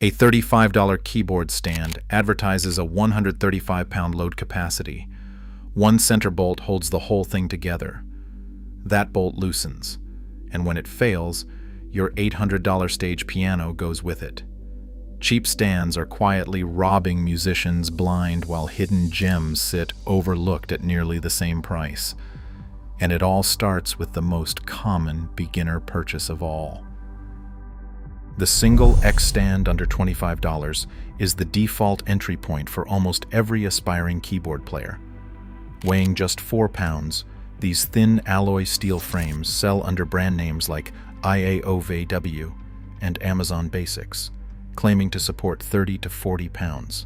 A $35 keyboard stand advertises a 135-pound load capacity. One center bolt holds the whole thing together. That bolt loosens, and when it fails, your $800 stage piano goes with it. Cheap stands are quietly robbing musicians blind while hidden gems sit overlooked at nearly the same price. And it all starts with the most common beginner purchase of all. The single X stand under $25 is the default entry point for almost every aspiring keyboard player. Weighing just 4 pounds, these thin alloy steel frames sell under brand names like IAOVW and Amazon Basics, claiming to support 30 to 40 pounds.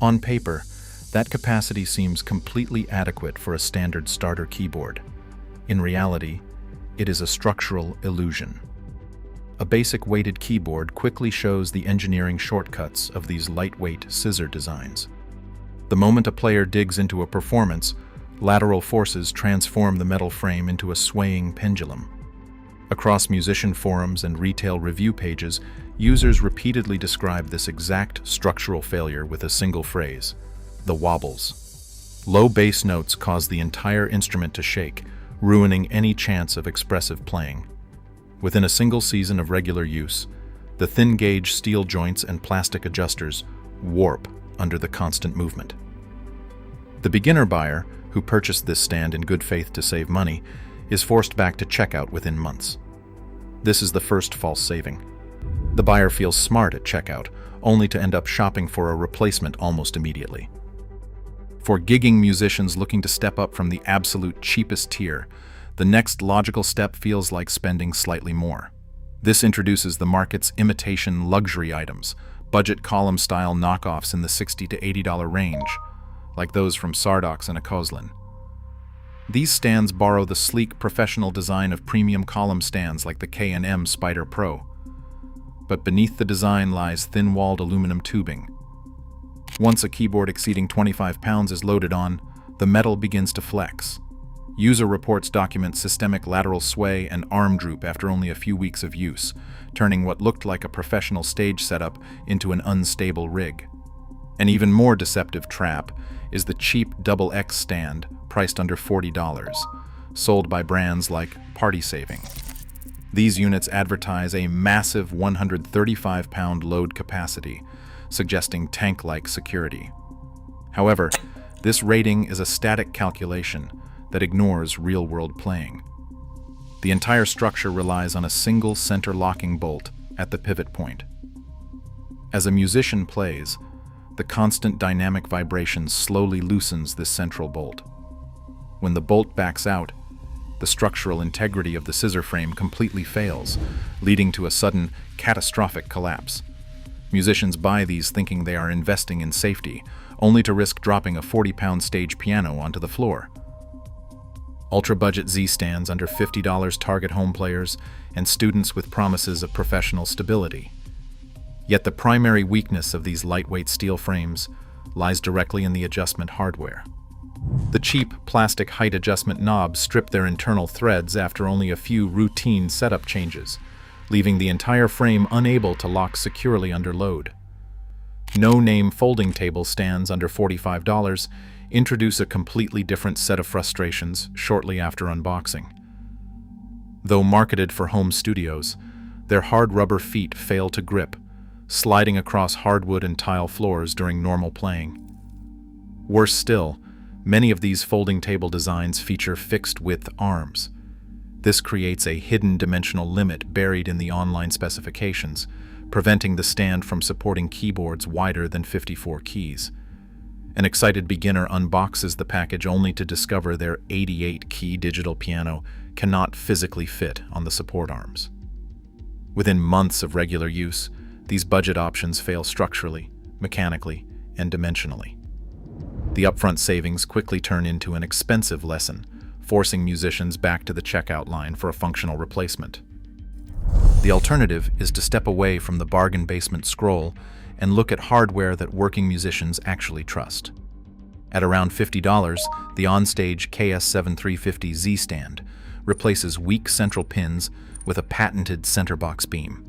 On paper, that capacity seems completely adequate for a standard starter keyboard. In reality, it is a structural illusion. A basic weighted keyboard quickly shows the engineering shortcuts of these lightweight scissor designs. The moment a player digs into a performance, lateral forces transform the metal frame into a swaying pendulum. Across musician forums and retail review pages, users repeatedly describe this exact structural failure with a single phrase: the wobbles. Low bass notes cause the entire instrument to shake, ruining any chance of expressive playing. Within a single season of regular use, the thin-gauge steel joints and plastic adjusters warp under the constant movement. The beginner buyer, who purchased this stand in good faith to save money, is forced back to checkout within months. This is the first false saving. The buyer feels smart at checkout, only to end up shopping for a replacement almost immediately. For gigging musicians looking to step up from the absolute cheapest tier, the next logical step feels like spending slightly more. This introduces the market's imitation luxury items, budget column-style knockoffs in the $60 to $80 range, like those from Sardox and Akozlin. These stands borrow the sleek professional design of premium column stands like the K&M Spider Pro. But beneath the design lies thin-walled aluminum tubing. Once a keyboard exceeding 25 pounds is loaded on, the metal begins to flex. User reports document systemic lateral sway and arm droop after only a few weeks of use, turning what looked like a professional stage setup into an unstable rig. An even more deceptive trap is the cheap XX stand priced under $40, sold by brands like Party Saving. These units advertise a massive 135-pound load capacity, suggesting tank-like security. However, this rating is a static calculation that ignores real-world playing. The entire structure relies on a single center locking bolt at the pivot point. As a musician plays, the constant dynamic vibration slowly loosens this central bolt. When the bolt backs out, the structural integrity of the scissor frame completely fails, leading to a sudden, catastrophic collapse. Musicians buy these thinking they are investing in safety, only to risk dropping a 40-pound stage piano onto the floor. Ultra-budget Z-stands under $50 target home players and students with promises of professional stability. Yet the primary weakness of these lightweight steel frames lies directly in the adjustment hardware. The cheap plastic height adjustment knobs strip their internal threads after only a few routine setup changes, leaving the entire frame unable to lock securely under load. No-name folding table stands under $45 introduce a completely different set of frustrations shortly after unboxing. Though marketed for home studios, their hard rubber feet fail to grip, sliding across hardwood and tile floors during normal playing. Worse still, many of these folding table designs feature fixed-width arms. This creates a hidden dimensional limit buried in the online specifications, preventing the stand from supporting keyboards wider than 54 keys. An excited beginner unboxes the package only to discover their 88-key digital piano cannot physically fit on the support arms. Within months of regular use, these budget options fail structurally, mechanically, and dimensionally. The upfront savings quickly turn into an expensive lesson, forcing musicians back to the checkout line for a functional replacement. The alternative is to step away from the bargain basement scroll and look at hardware that working musicians actually trust. At around $50, the OnStage KS7350Z stand replaces weak central pins with a patented center box beam.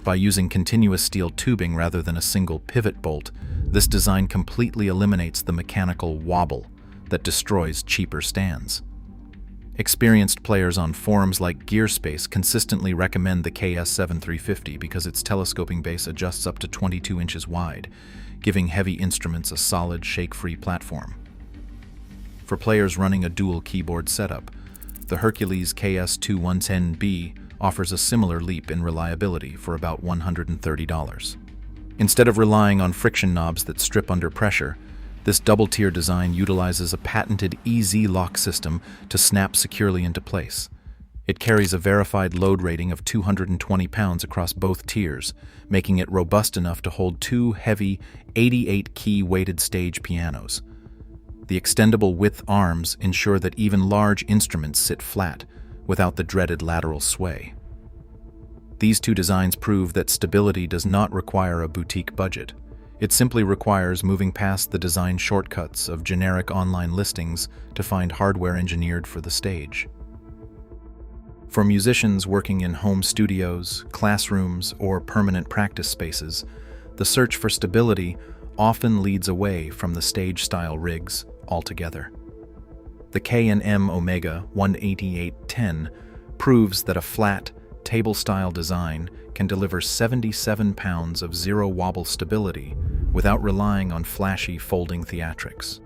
By using continuous steel tubing rather than a single pivot bolt, this design completely eliminates the mechanical wobble that destroys cheaper stands. Experienced players on forums like GearSpace consistently recommend the KS7350 because its telescoping base adjusts up to 22 inches wide, giving heavy instruments a solid, shake-free platform. For players running a dual keyboard setup, the Hercules KS2110B offers a similar leap in reliability for about $130. Instead of relying on friction knobs that strip under pressure, this double-tier design utilizes a patented EZ lock system to snap securely into place. It carries a verified load rating of 220 pounds across both tiers, making it robust enough to hold two heavy 88-key weighted stage pianos. The extendable width arms ensure that even large instruments sit flat, without the dreaded lateral sway. These two designs prove that stability does not require a boutique budget. It simply requires moving past the design shortcuts of generic online listings to find hardware engineered for the stage. For musicians working in home studios, classrooms, or permanent practice spaces, the search for stability often leads away from the stage-style rigs altogether. The K&M Omega 18810 proves that a flat, table-style design can deliver 77 pounds of zero-wobble stability without relying on flashy folding theatrics.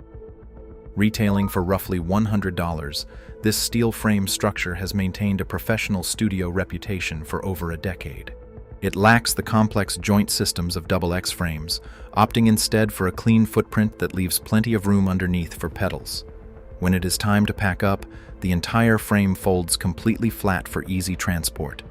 Retailing for roughly $100, this steel frame structure has maintained a professional studio reputation for over a decade. It lacks the complex joint systems of XX frames, opting instead for a clean footprint that leaves plenty of room underneath for pedals. When it is time to pack up, the entire frame folds completely flat for easy transport.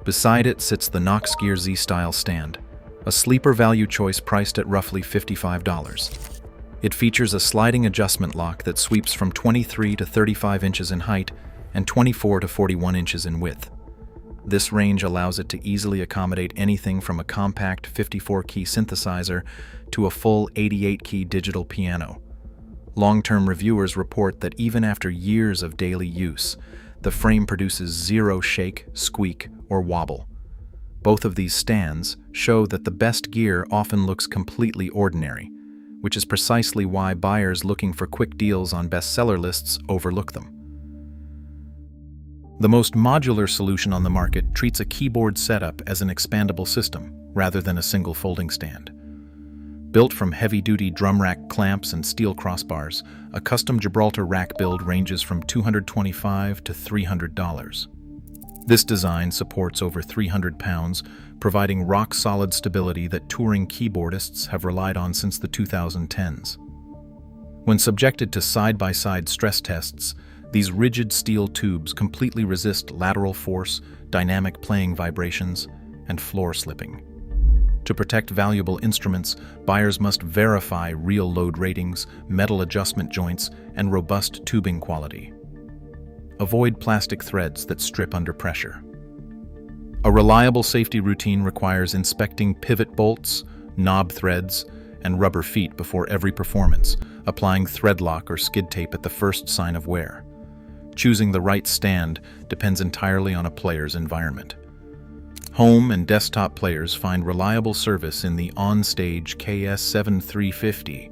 Beside it sits the Knox Gear Z-style stand, a sleeper value choice priced at roughly $55. It features a sliding adjustment lock that sweeps from 23 to 35 inches in height and 24 to 41 inches in width. This range allows it to easily accommodate anything from a compact 54-key synthesizer to a full 88-key digital piano. Long-term reviewers report that even after years of daily use, the frame produces zero shake, squeak, or wobble. Both of these stands show that the best gear often looks completely ordinary, which is precisely why buyers looking for quick deals on bestseller lists overlook them. The most modular solution on the market treats a keyboard setup as an expandable system, rather than a single folding stand. Built from heavy-duty drum rack clamps and steel crossbars, a custom Gibraltar rack build ranges from $225 to $300. This design supports over 300 pounds, providing rock-solid stability that touring keyboardists have relied on since the 2010s. When subjected to side-by-side stress tests, these rigid steel tubes completely resist lateral force, dynamic playing vibrations, and floor slipping. To protect valuable instruments, buyers must verify real load ratings, metal adjustment joints, and robust tubing quality. Avoid plastic threads that strip under pressure. A reliable safety routine requires inspecting pivot bolts, knob threads, and rubber feet before every performance, applying thread lock or skid tape at the first sign of wear. Choosing the right stand depends entirely on a player's environment. Home and desktop players find reliable service in the on-stage KS7350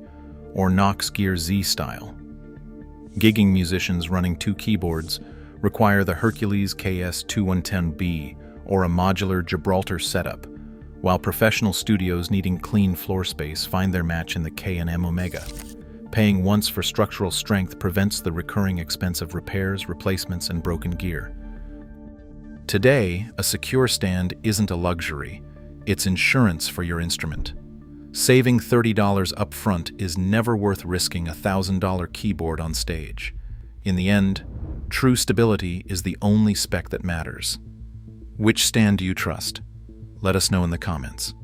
or Knox Gear Z style. Gigging musicians running two keyboards require the Hercules KS2110B or a modular Gibraltar setup, while professional studios needing clean floor space find their match in the K&M Omega. Paying once for structural strength prevents the recurring expense of repairs, replacements, and broken gear. Today, a secure stand isn't a luxury, it's insurance for your instrument. Saving $30 up front is never worth risking a $1,000 keyboard on stage. In the end, true stability is the only spec that matters. Which stand do you trust? Let us know in the comments.